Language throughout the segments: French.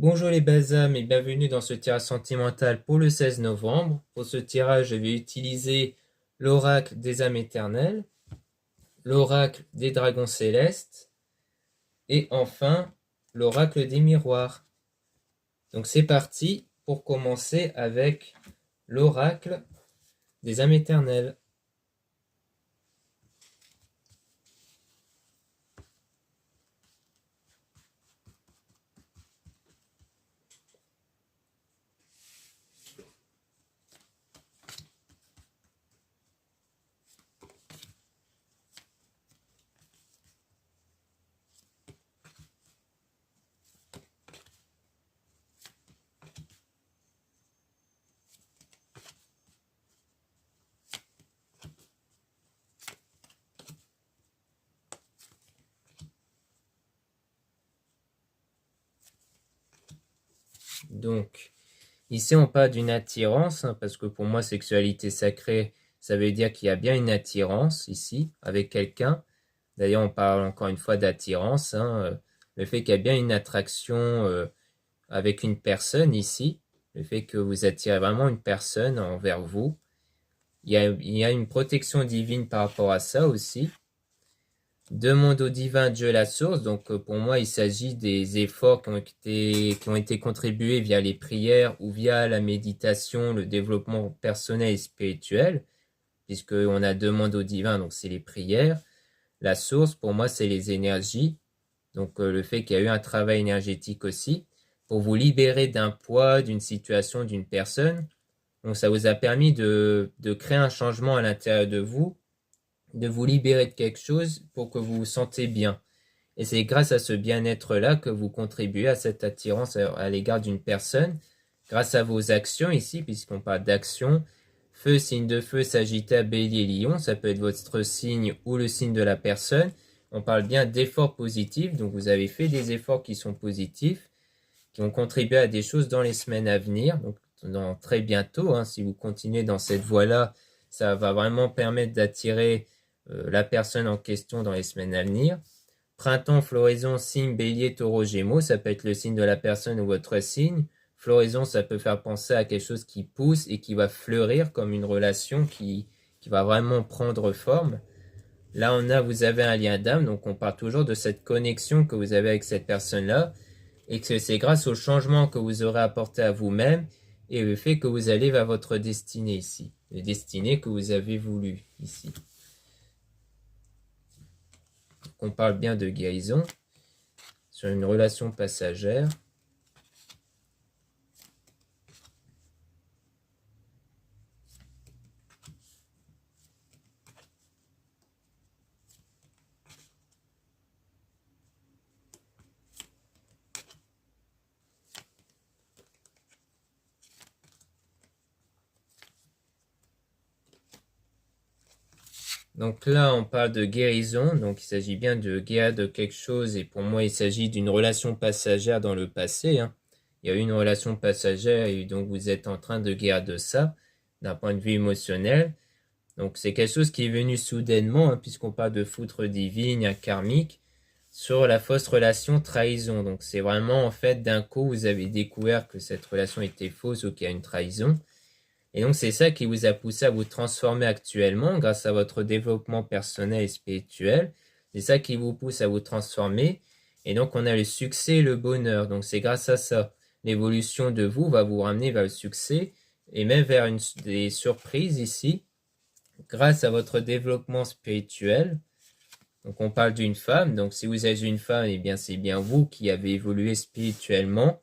Bonjour les belles âmes et bienvenue dans ce tirage sentimental pour le 16 novembre. Pour ce tirage, je vais utiliser l'oracle des âmes éternelles, l'oracle des dragons célestes et enfin l'oracle des miroirs. Donc c'est parti pour commencer avec l'oracle des âmes éternelles. Donc ici on parle d'une attirance, parce que pour moi sexualité sacrée, ça veut dire qu'il y a bien une attirance ici avec quelqu'un. D'ailleurs, on parle encore une fois d'attirance, le fait qu'il y a bien une attraction avec une personne ici, le fait que vous attirez vraiment une personne envers vous. Il y a une protection divine par rapport à ça aussi. Demande au divin Dieu la source. Donc pour moi, il s'agit des efforts qui ont été contribués via les prières ou via la méditation, le développement personnel et spirituel, puisqu'on a demande au divin, donc c'est les prières. La source, pour moi, c'est les énergies. Donc le fait qu'il y a eu un travail énergétique aussi pour vous libérer d'un poids, d'une situation, d'une personne. Donc ça vous a permis de créer un changement à l'intérieur de vous libérer de quelque chose pour que vous vous sentez bien. Et c'est grâce à ce bien-être-là que vous contribuez à cette attirance à l'égard d'une personne, grâce à vos actions ici, puisqu'on parle d'action. Feu, signe de feu, Sagittaire, Bélier, Lion, ça peut être votre signe ou le signe de la personne. On parle bien d'efforts positifs, donc vous avez fait des efforts qui sont positifs, qui ont contribué à des choses dans les semaines à venir, donc dans très bientôt, si vous continuez dans cette voie-là, ça va vraiment permettre d'attirer la personne en question dans les semaines à venir. Printemps, floraison, signe, bélier, taureau, gémeaux, ça peut être le signe de la personne ou votre signe. Floraison, ça peut faire penser à quelque chose qui pousse et qui va fleurir comme une relation qui va vraiment prendre forme. Là, vous avez un lien d'âme, donc on parle toujours de cette connexion que vous avez avec cette personne-là et que c'est grâce au changement que vous aurez apporté à vous-même et le fait que vous allez vers votre destinée ici, la destinée que vous avez voulu ici. On parle bien de guérison sur une relation passagère. Donc là, on parle de guérison, donc il s'agit bien de guérir de quelque chose, et pour moi, il s'agit d'une relation passagère dans le passé. Il y a eu une relation passagère, et donc vous êtes en train de guérir de ça, d'un point de vue émotionnel. Donc c'est quelque chose qui est venu soudainement, puisqu'on parle de foudre divine, un karmique, sur la fausse relation trahison. Donc c'est vraiment, en fait, d'un coup, vous avez découvert que cette relation était fausse ou qu'il y a une trahison. Et donc, c'est ça qui vous a poussé à vous transformer actuellement grâce à votre développement personnel et spirituel. C'est ça qui vous pousse à vous transformer. Et donc, on a le succès et le bonheur. Donc, c'est grâce à ça. L'évolution de vous va vous ramener vers le succès et même vers des surprises ici, grâce à votre développement spirituel. Donc, on parle d'une femme. Donc, si vous êtes une femme, eh bien, c'est bien vous qui avez évolué spirituellement,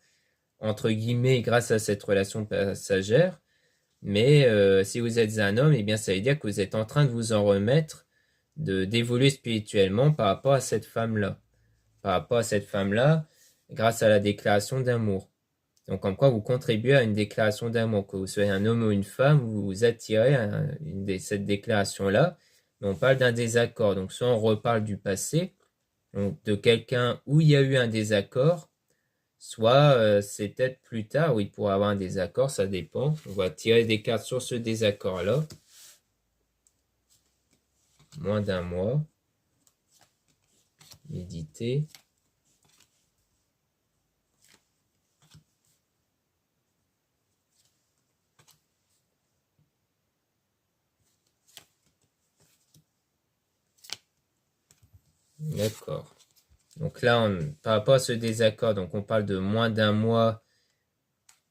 entre guillemets, grâce à cette relation passagère. Mais si vous êtes un homme, eh bien, ça veut dire que vous êtes en train de vous en remettre, d'évoluer spirituellement par rapport à cette femme-là. Par rapport à cette femme-là, grâce à la déclaration d'amour. Donc, en quoi vous contribuez à une déclaration d'amour. Que vous soyez un homme ou une femme, vous attirez cette déclaration-là. Mais on parle d'un désaccord. Donc, soit on reparle du passé, donc de quelqu'un où il y a eu un désaccord, soit c'est peut-être plus tard où il pourra avoir un désaccord, ça dépend. On va tirer des cartes sur ce désaccord-là. Moins d'un mois. Méditer. D'accord. Donc là, par rapport à ce désaccord, donc on parle de moins d'un mois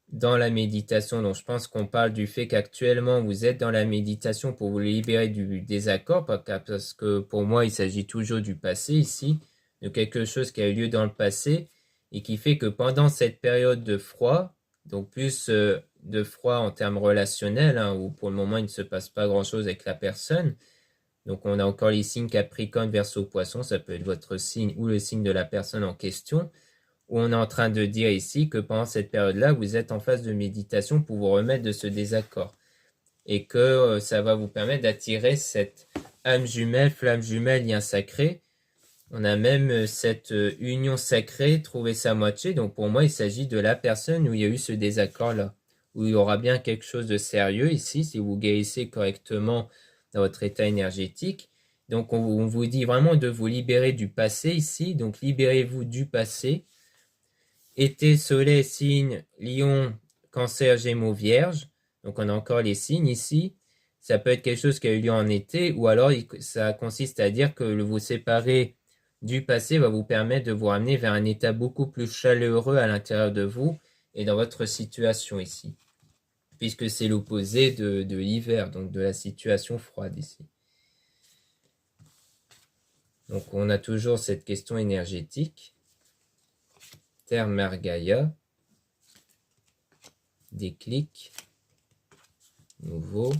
dans la méditation. Donc je pense qu'on parle du fait qu'actuellement vous êtes dans la méditation pour vous libérer du désaccord, parce que pour moi il s'agit toujours du passé ici, de quelque chose qui a eu lieu dans le passé et qui fait que pendant cette période de froid, donc plus de froid en termes relationnels, hein, où pour le moment il ne se passe pas grand-chose avec la personne. Donc on a encore les signes Capricorne, Verseau, Poisson, ça peut être votre signe ou le signe de la personne en question, où on est en train de dire ici que pendant cette période-là, vous êtes en phase de méditation pour vous remettre de ce désaccord. Et que ça va vous permettre d'attirer cette âme jumelle, flamme jumelle, lien sacré. On a même cette union sacrée, trouver sa moitié. Donc pour moi, il s'agit de la personne où il y a eu ce désaccord-là. Où il y aura bien quelque chose de sérieux ici, si vous guérissez correctement dans votre état énergétique. Donc on vous dit vraiment de vous libérer du passé ici. Donc libérez-vous du passé. Été, soleil, signe, lion, cancer, gémeaux, vierge. Donc on a encore les signes ici. Ça peut être quelque chose qui a eu lieu en été, ou alors ça consiste à dire que vous séparer du passé va vous permettre de vous ramener vers un état beaucoup plus chaleureux à l'intérieur de vous et dans votre situation ici. Puisque c'est l'opposé de l'hiver, donc de la situation froide ici. Donc on a toujours cette question énergétique. Terre, mer, Gaïa. Déclic. Nouveau.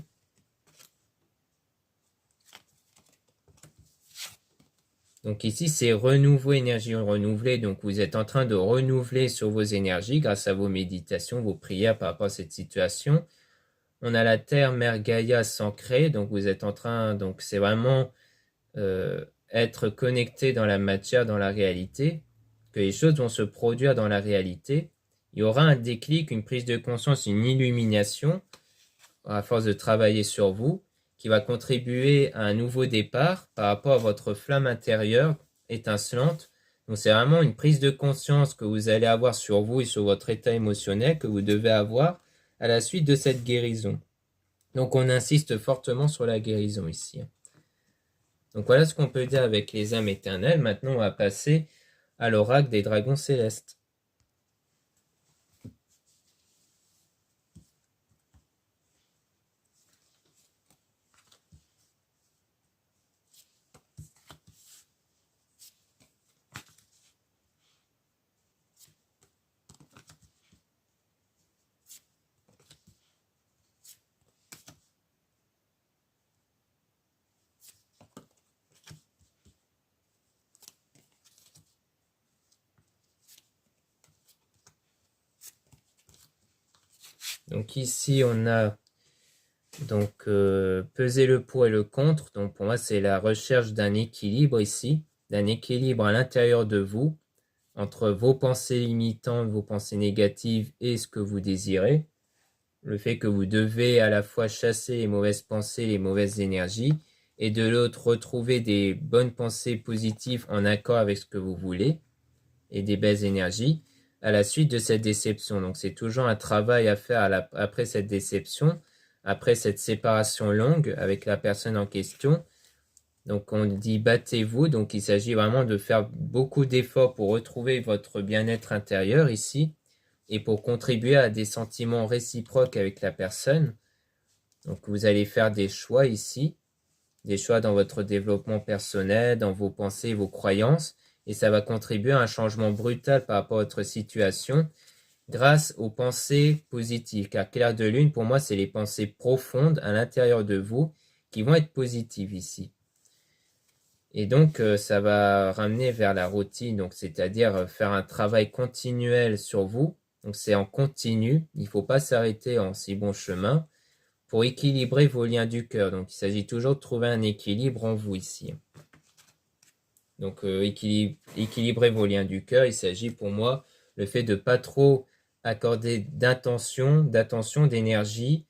Donc ici, c'est renouveau, énergie renouvelée. Donc vous êtes en train de renouveler sur vos énergies grâce à vos méditations, vos prières par rapport à cette situation. On a la Terre, Mère Gaïa s'ancrer. Donc vous êtes en train, donc c'est vraiment être connecté dans la matière, dans la réalité, que les choses vont se produire dans la réalité. Il y aura un déclic, une prise de conscience, une illumination à force de travailler sur vous, qui va contribuer à un nouveau départ par rapport à votre flamme intérieure étincelante. Donc c'est vraiment une prise de conscience que vous allez avoir sur vous et sur votre état émotionnel que vous devez avoir à la suite de cette guérison. Donc on insiste fortement sur la guérison ici. Donc voilà ce qu'on peut dire avec les âmes éternelles. Maintenant on va passer à l'oracle des dragons célestes. Donc ici on a donc peser le pour et le contre. Donc pour moi c'est la recherche d'un équilibre ici, d'un équilibre à l'intérieur de vous entre vos pensées limitantes, vos pensées négatives et ce que vous désirez. Le fait que vous devez à la fois chasser les mauvaises pensées, les mauvaises énergies, et de l'autre retrouver des bonnes pensées positives en accord avec ce que vous voulez, et des belles énergies, à la suite de cette déception. Donc c'est toujours un travail à faire après cette déception, après cette séparation longue avec la personne en question. Donc on dit battez-vous, donc il s'agit vraiment de faire beaucoup d'efforts pour retrouver votre bien-être intérieur ici et pour contribuer à des sentiments réciproques avec la personne. Donc vous allez faire des choix ici, des choix dans votre développement personnel, dans vos pensées, vos croyances, et ça va contribuer à un changement brutal par rapport à votre situation grâce aux pensées positives. Car clair de lune, pour moi, c'est les pensées profondes à l'intérieur de vous qui vont être positives ici. Et donc, ça va ramener vers la routine, donc c'est-à-dire faire un travail continuel sur vous. Donc, c'est en continu, il ne faut pas s'arrêter en si bon chemin pour équilibrer vos liens du cœur. Donc, il s'agit toujours de trouver un équilibre en vous ici. Donc, équilibrer vos liens du cœur, il s'agit pour moi le fait de ne pas trop accorder d'attention, d'énergie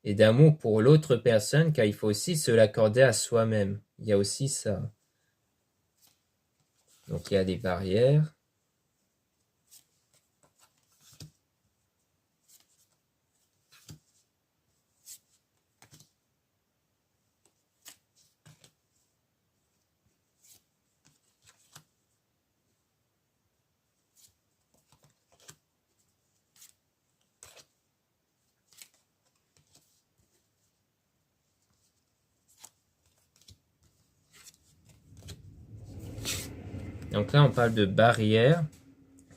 et d'amour pour l'autre personne, car il faut aussi se l'accorder à soi-même. Il y a aussi ça. Donc, il y a des barrières. Donc là, on parle de barrières.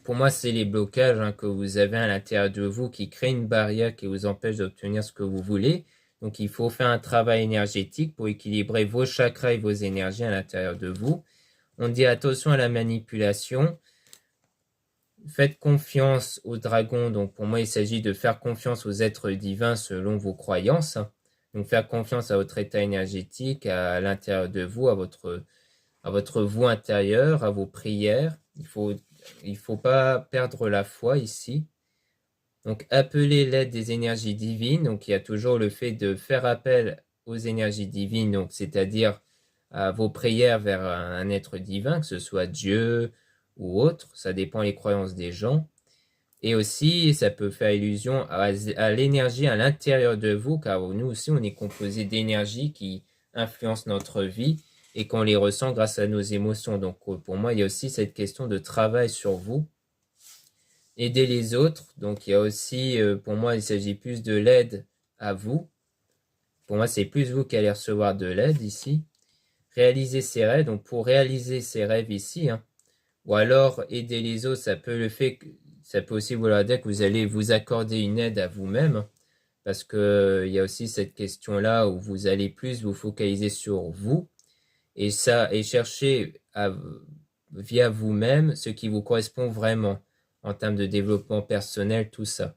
Pour moi, c'est les blocages que vous avez à l'intérieur de vous qui créent une barrière qui vous empêche d'obtenir ce que vous voulez. Donc, il faut faire un travail énergétique pour équilibrer vos chakras et vos énergies à l'intérieur de vous. On dit attention à la manipulation. Faites confiance aux dragons. Donc, pour moi, il s'agit de faire confiance aux êtres divins selon vos croyances. Donc, faire confiance à votre état énergétique, à l'intérieur de vous, à votre vous intérieur, à vos prières. Il faut pas perdre la foi ici. Donc, appelez l'aide des énergies divines. Donc, il y a toujours le fait de faire appel aux énergies divines, donc c'est-à-dire à vos prières vers un être divin, que ce soit Dieu ou autre. Ça dépend des croyances des gens. Et aussi, ça peut faire allusion à l'énergie à l'intérieur de vous, car nous aussi, on est composé d'énergie qui influence notre vie et qu'on les ressent grâce à nos émotions. Donc, pour moi, il y a aussi cette question de travail sur vous. Aider les autres. Donc, il y a aussi, pour moi, il s'agit plus de l'aide à vous. Pour moi, c'est plus vous qui allez recevoir de l'aide ici. Réaliser ses rêves. Donc, pour réaliser ses rêves ici, ou alors aider les autres, ça peut aussi vouloir dire que vous allez vous accorder une aide à vous-même, parce que il y a aussi cette question-là où vous allez plus vous focaliser sur vous et chercher via vous-même ce qui vous correspond vraiment en termes de développement personnel, tout ça.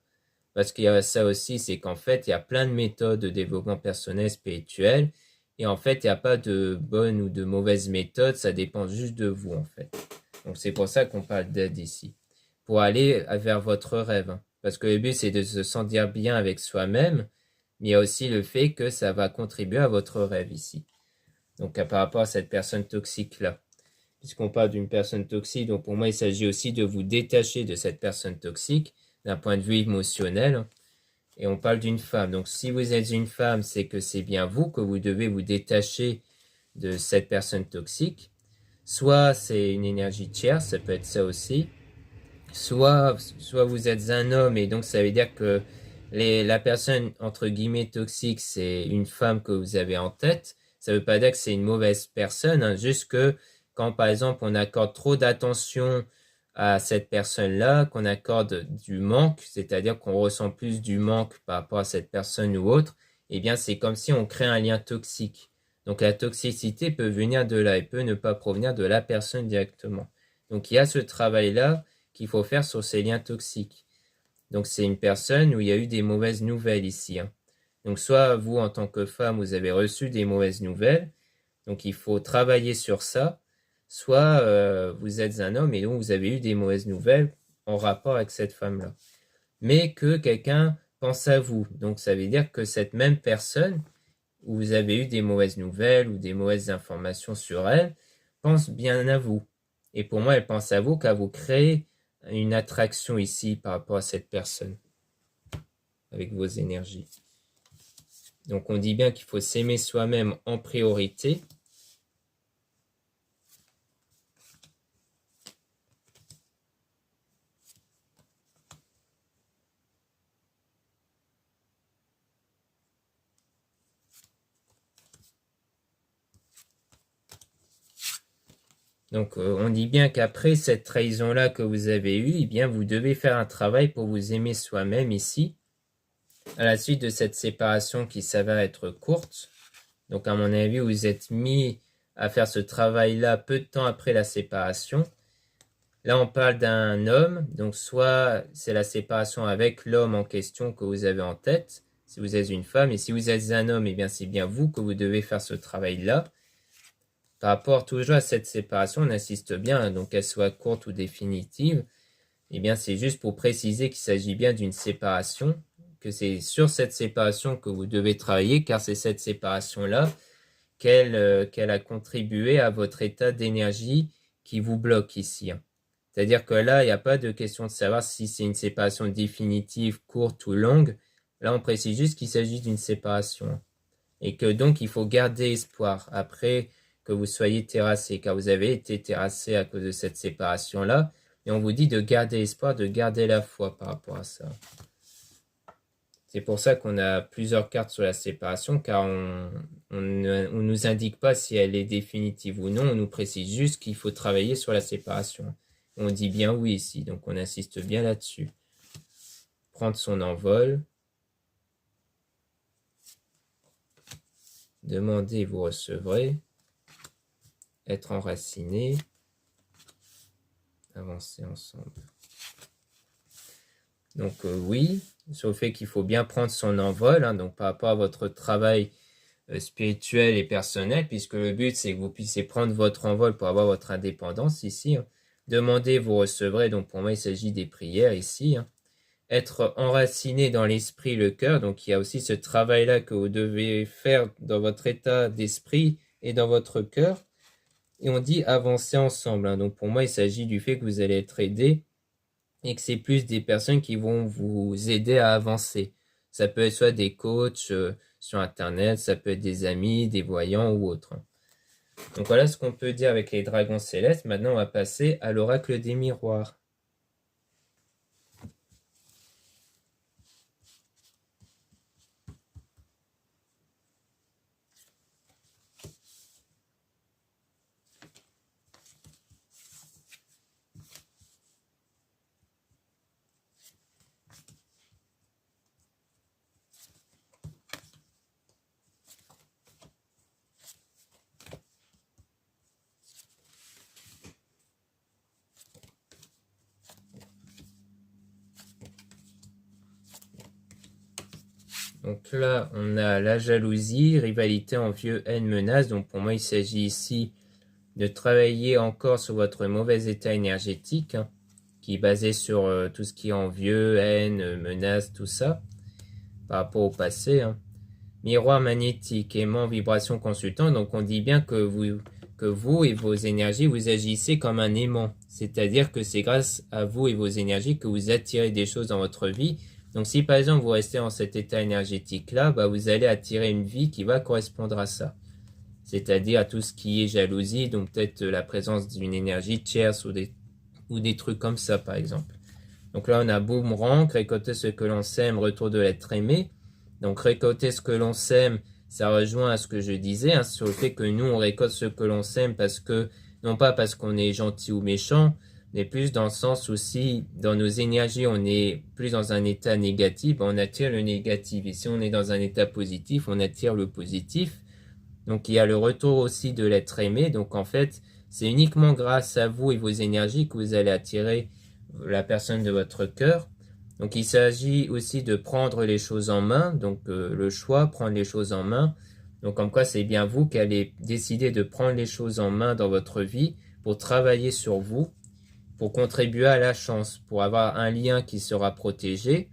Parce qu'il y a ça aussi, c'est qu'en fait, il y a plein de méthodes de développement personnel, spirituel, et en fait, il n'y a pas de bonne ou de mauvaise méthode, ça dépend juste de vous, en fait. Donc, c'est pour ça qu'on parle d'aide ici. Pour aller vers votre rêve. Parce que le but, c'est de se sentir bien avec soi-même, mais il y a aussi le fait que ça va contribuer à votre rêve ici. Donc, par rapport à cette personne toxique-là. Puisqu'on parle d'une personne toxique, donc pour moi, il s'agit aussi de vous détacher de cette personne toxique d'un point de vue émotionnel. Et on parle d'une femme. Donc, si vous êtes une femme, c'est que c'est bien vous que vous devez vous détacher de cette personne toxique. Soit c'est une énergie tierce, ça peut être ça aussi. Soit vous êtes un homme et donc ça veut dire que la personne entre guillemets toxique, c'est une femme que vous avez en tête. Ça veut pas dire que c'est une mauvaise personne, juste que quand par exemple on accorde trop d'attention à cette personne-là, qu'on accorde du manque, c'est-à-dire qu'on ressent plus du manque par rapport à cette personne ou autre, eh bien c'est comme si on crée un lien toxique. Donc la toxicité peut venir de là et peut ne pas provenir de la personne directement. Donc il y a ce travail-là qu'il faut faire sur ces liens toxiques. Donc c'est une personne où il y a eu des mauvaises nouvelles ici. Donc soit vous en tant que femme, vous avez reçu des mauvaises nouvelles, donc il faut travailler sur ça, soit vous êtes un homme et donc vous avez eu des mauvaises nouvelles en rapport avec cette femme-là. Mais que quelqu'un pense à vous. Donc ça veut dire que cette même personne, où vous avez eu des mauvaises nouvelles ou des mauvaises informations sur elle, pense bien à vous. Et pour moi, elle pense à vous car vous créez une attraction ici par rapport à cette personne avec vos énergies. Donc on dit bien qu'il faut s'aimer soi-même en priorité. Donc on dit bien qu'après cette trahison-là que vous avez eue, eh bien vous devez faire un travail pour vous aimer soi-même ici. À la suite de cette séparation qui s'avère être courte, donc à mon avis, vous êtes mis à faire ce travail-là peu de temps après la séparation. Là, on parle d'un homme, donc soit c'est la séparation avec l'homme en question que vous avez en tête, si vous êtes une femme, et si vous êtes un homme, eh bien c'est bien vous que vous devez faire ce travail-là. Par rapport toujours à cette séparation, on insiste bien, donc qu'elle soit courte ou définitive, eh bien c'est juste pour préciser qu'il s'agit bien d'une séparation, que c'est sur cette séparation que vous devez travailler, car c'est cette séparation-là qu'elle a contribué à votre état d'énergie qui vous bloque ici. C'est-à-dire que là, il n'y a pas de question de savoir si c'est une séparation définitive, courte ou longue. Là, on précise juste qu'il s'agit d'une séparation. Et que donc, il faut garder espoir après que vous soyez terrassé, car vous avez été terrassé à cause de cette séparation-là. Et on vous dit de garder espoir, de garder la foi par rapport à ça. C'est pour ça qu'on a plusieurs cartes sur la séparation, car On ne nous indique pas si elle est définitive ou non, on nous précise juste qu'il faut travailler sur la séparation. On dit bien oui ici, donc on insiste bien là-dessus. Prendre son envol. Demandez, vous recevrez. Être enraciné. Avancer ensemble. Donc oui, sur le fait qu'il faut bien prendre son envol, hein, donc par rapport à votre travail spirituel et personnel, puisque le but c'est que vous puissiez prendre votre envol pour avoir votre indépendance ici. Hein. Demandez, vous recevrez, donc pour moi il s'agit des prières ici. Hein. Être enraciné dans l'esprit, le cœur, donc il y a aussi ce travail-là que vous devez faire dans votre état d'esprit et dans votre cœur. Et on dit avancer ensemble. Hein. Donc pour moi il s'agit du fait que vous allez être aidé et que c'est plus des personnes qui vont vous aider à avancer. Ça peut être soit des coachs sur Internet, ça peut être des amis, des voyants ou autres. Donc voilà ce qu'on peut dire avec les dragons célestes. Maintenant, on va passer à l'oracle des miroirs. Donc là, on a la jalousie, rivalité, envieux, haine, menace. Donc pour moi, il s'agit ici de travailler encore sur votre mauvais état énergétique, hein, qui est basé sur tout ce qui est envieux, haine, menace, tout ça, par rapport au passé. Hein. Miroir magnétique, aimant, vibration, consultant. Donc on dit bien que vous et vos énergies, vous agissez comme un aimant. C'est-à-dire que c'est grâce à vous et vos énergies que vous attirez des choses dans votre vie. Donc si par exemple vous restez en cet état énergétique-là, vous allez attirer une vie qui va correspondre à ça. C'est-à-dire à tout ce qui est jalousie, donc peut-être la présence d'une énergie tierce ou des trucs comme ça par exemple. Donc là on a boomerang, récolter ce que l'on sème, retour de l'être aimé. Donc récolter ce que l'on sème, ça rejoint à ce que je disais, hein, sur le fait que nous on récolte ce que l'on sème parce que, non pas parce qu'on est gentil ou méchant, mais plus dans le sens aussi, dans nos énergies, on est plus dans un état négatif, on attire le négatif. Et si on est dans un état positif, on attire le positif. Donc il y a le retour aussi de l'être aimé. Donc en fait, c'est uniquement grâce à vous et vos énergies que vous allez attirer la personne de votre cœur. Donc il s'agit aussi de prendre les choses en main, donc le choix, prendre les choses en main. Donc comme quoi c'est bien vous qui allez décider de prendre les choses en main dans votre vie pour travailler sur vous, pour contribuer à la chance, pour avoir un lien qui sera protégé,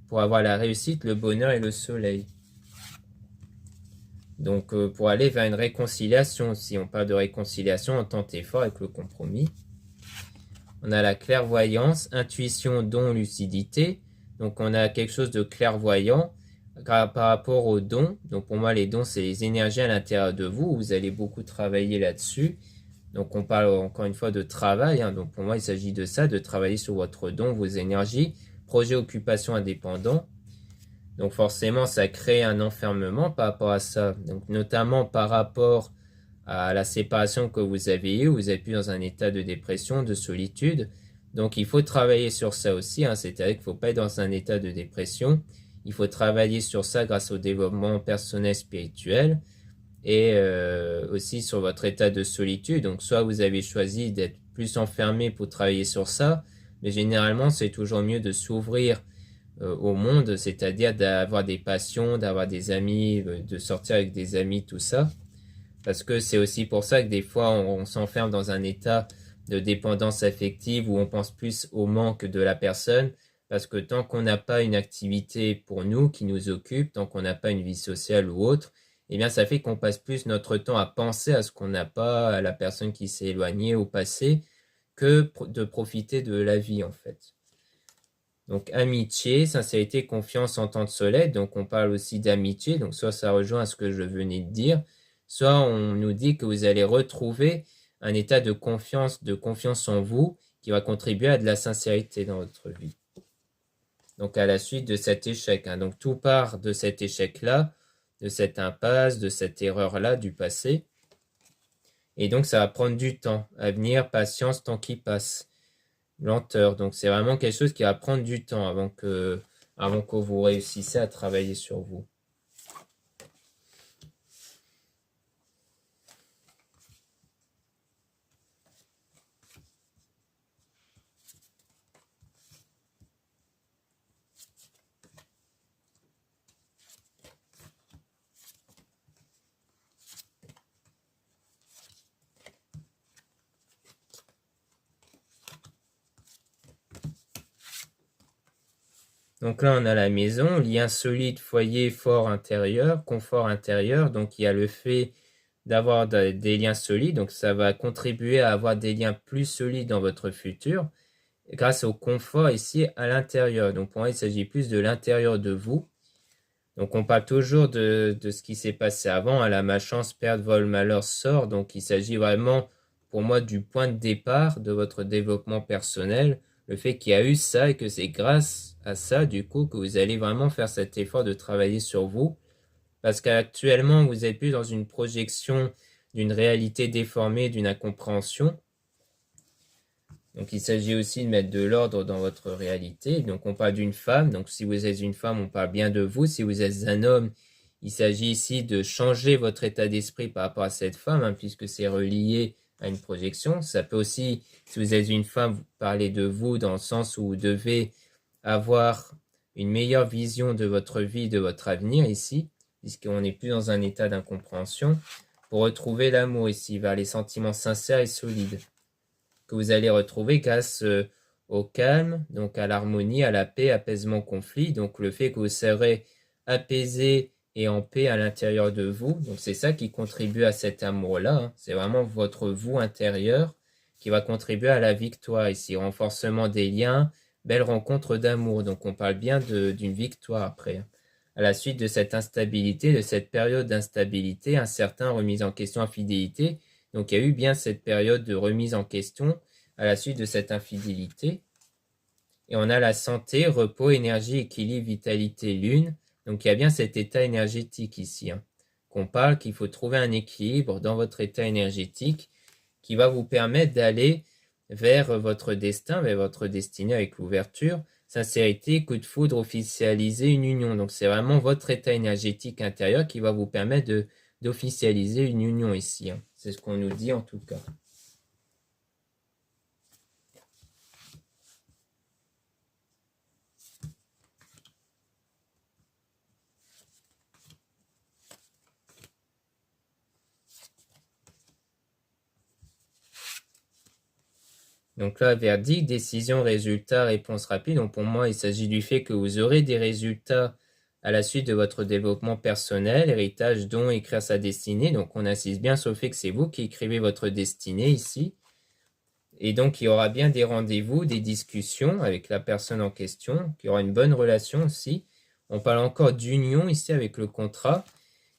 pour avoir la réussite, le bonheur et le soleil. Donc pour aller vers une réconciliation, si on parle de réconciliation, on tente fort avec le compromis. On a la clairvoyance, intuition, don, lucidité. Donc on a quelque chose de clairvoyant par rapport aux dons. Donc pour moi les dons c'est les énergies à l'intérieur de vous. Vous allez beaucoup travailler là-dessus. Donc on parle encore une fois de travail. Hein. Donc pour moi il s'agit de ça, de travailler sur votre don, vos énergies. Projet occupation indépendant. Donc forcément ça crée un enfermement par rapport à ça. Donc notamment par rapport à la séparation que vous avez eue, vous êtes plus dans un état de dépression, de solitude. Donc il faut travailler sur ça aussi, hein. C'est-à-dire qu'il ne faut pas être dans un état de dépression. Il faut travailler sur ça grâce au développement personnel spirituel et aussi sur votre état de solitude. Donc soit vous avez choisi d'être plus enfermé pour travailler sur ça, mais généralement c'est toujours mieux de s'ouvrir au monde, c'est-à-dire d'avoir des passions, d'avoir des amis, de sortir avec des amis, tout ça. Parce que c'est aussi pour ça que des fois on s'enferme dans un état de dépendance affective où on pense plus au manque de la personne. Parce que tant qu'on n'a pas une activité pour nous qui nous occupe, tant qu'on n'a pas une vie sociale ou autre, eh bien ça fait qu'on passe plus notre temps à penser à ce qu'on n'a pas, à la personne qui s'est éloignée au passé, que de profiter de la vie en fait. Donc amitié, sincérité, confiance, entente, soleil. Donc on parle aussi d'amitié. Donc soit ça rejoint à ce que je venais de dire, soit on nous dit que vous allez retrouver un état de confiance en vous qui va contribuer à de la sincérité dans votre vie. Donc à la suite de cet échec. Hein. Donc tout part de cet échec-là. de cette impasse, de cette erreur-là du passé. Et donc, ça va prendre du temps à venir, patience, temps qui passe, lenteur. Donc, c'est vraiment quelque chose qui va prendre du temps avant que vous réussissiez à travailler sur vous. Donc là, on a la maison, lien solide, foyer, fort intérieur, confort intérieur. Donc il y a le fait d'avoir des liens solides. Donc ça va contribuer à avoir des liens plus solides dans votre futur grâce au confort ici à l'intérieur. Donc pour moi, il s'agit plus de l'intérieur de vous. Donc on parle toujours de ce qui s'est passé avant, à la malchance, perte, vol, malheur, sort. Donc il s'agit vraiment pour moi du point de départ de votre développement personnel, le fait qu'il y a eu ça et que c'est grâce à ça du coup que vous allez vraiment faire cet effort de travailler sur vous. Parce qu'actuellement vous êtes plus dans une projection d'une réalité déformée, d'une incompréhension. Donc il s'agit aussi de mettre de l'ordre dans votre réalité. Donc on parle d'une femme. Donc si vous êtes une femme, on parle bien de vous. Si vous êtes un homme, il s'agit ici de changer votre état d'esprit par rapport à cette femme, hein, puisque c'est relié à une projection. Ça peut aussi, si vous êtes une femme, vous parlez de vous dans le sens où vous devez avoir une meilleure vision de votre vie, de votre avenir ici, puisqu'on n'est plus dans un état d'incompréhension, pour retrouver l'amour ici, vers les sentiments sincères et solides que vous allez retrouver grâce au calme, donc à l'harmonie, à la paix, apaisement, conflit. Donc le fait que vous serez apaisé et en paix à l'intérieur de vous. Donc c'est ça qui contribue à cet amour-là. Hein. C'est vraiment votre vous intérieur qui va contribuer à la victoire ici. Renforcement des liens, belle rencontre d'amour. Donc on parle bien d'une victoire après. Hein. À la suite de cette instabilité, de cette période d'instabilité, un certain remise en question, infidélité. Donc il y a eu bien cette période de remise en question à la suite de cette infidélité. Et on a la santé, repos, énergie, équilibre, vitalité, lune. Donc il y a bien cet état énergétique ici, hein, qu'on parle qu'il faut trouver un équilibre dans votre état énergétique qui va vous permettre d'aller vers votre destin, vers votre destinée avec l'ouverture, sincérité, coup de foudre, officialiser une union. Donc c'est vraiment votre état énergétique intérieur qui va vous permettre d'officialiser une union ici. Hein. C'est ce qu'on nous dit en tout cas. Donc là, verdict, décision, résultat, réponse rapide. Donc pour moi, il s'agit du fait que vous aurez des résultats à la suite de votre développement personnel, héritage, don, écrire sa destinée. Donc on insiste bien sur le fait que c'est vous qui écrivez votre destinée ici. Et donc il y aura bien des rendez-vous, des discussions avec la personne en question, qu'il y aura une bonne relation aussi. On parle encore d'union ici avec le contrat.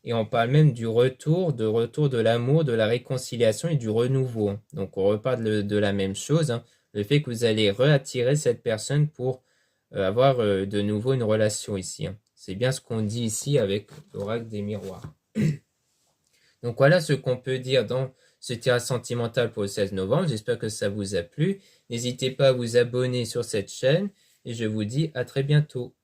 Et on parle même du retour de l'amour, de la réconciliation et du renouveau. Donc on reparle de la même chose, hein. Le fait que vous allez réattirer cette personne pour avoir de nouveau une relation ici. Hein. C'est bien ce qu'on dit ici avec l'oracle des miroirs. Donc voilà ce qu'on peut dire dans ce tirage sentimental pour le 16 novembre. J'espère que ça vous a plu. N'hésitez pas à vous abonner sur cette chaîne et je vous dis à très bientôt.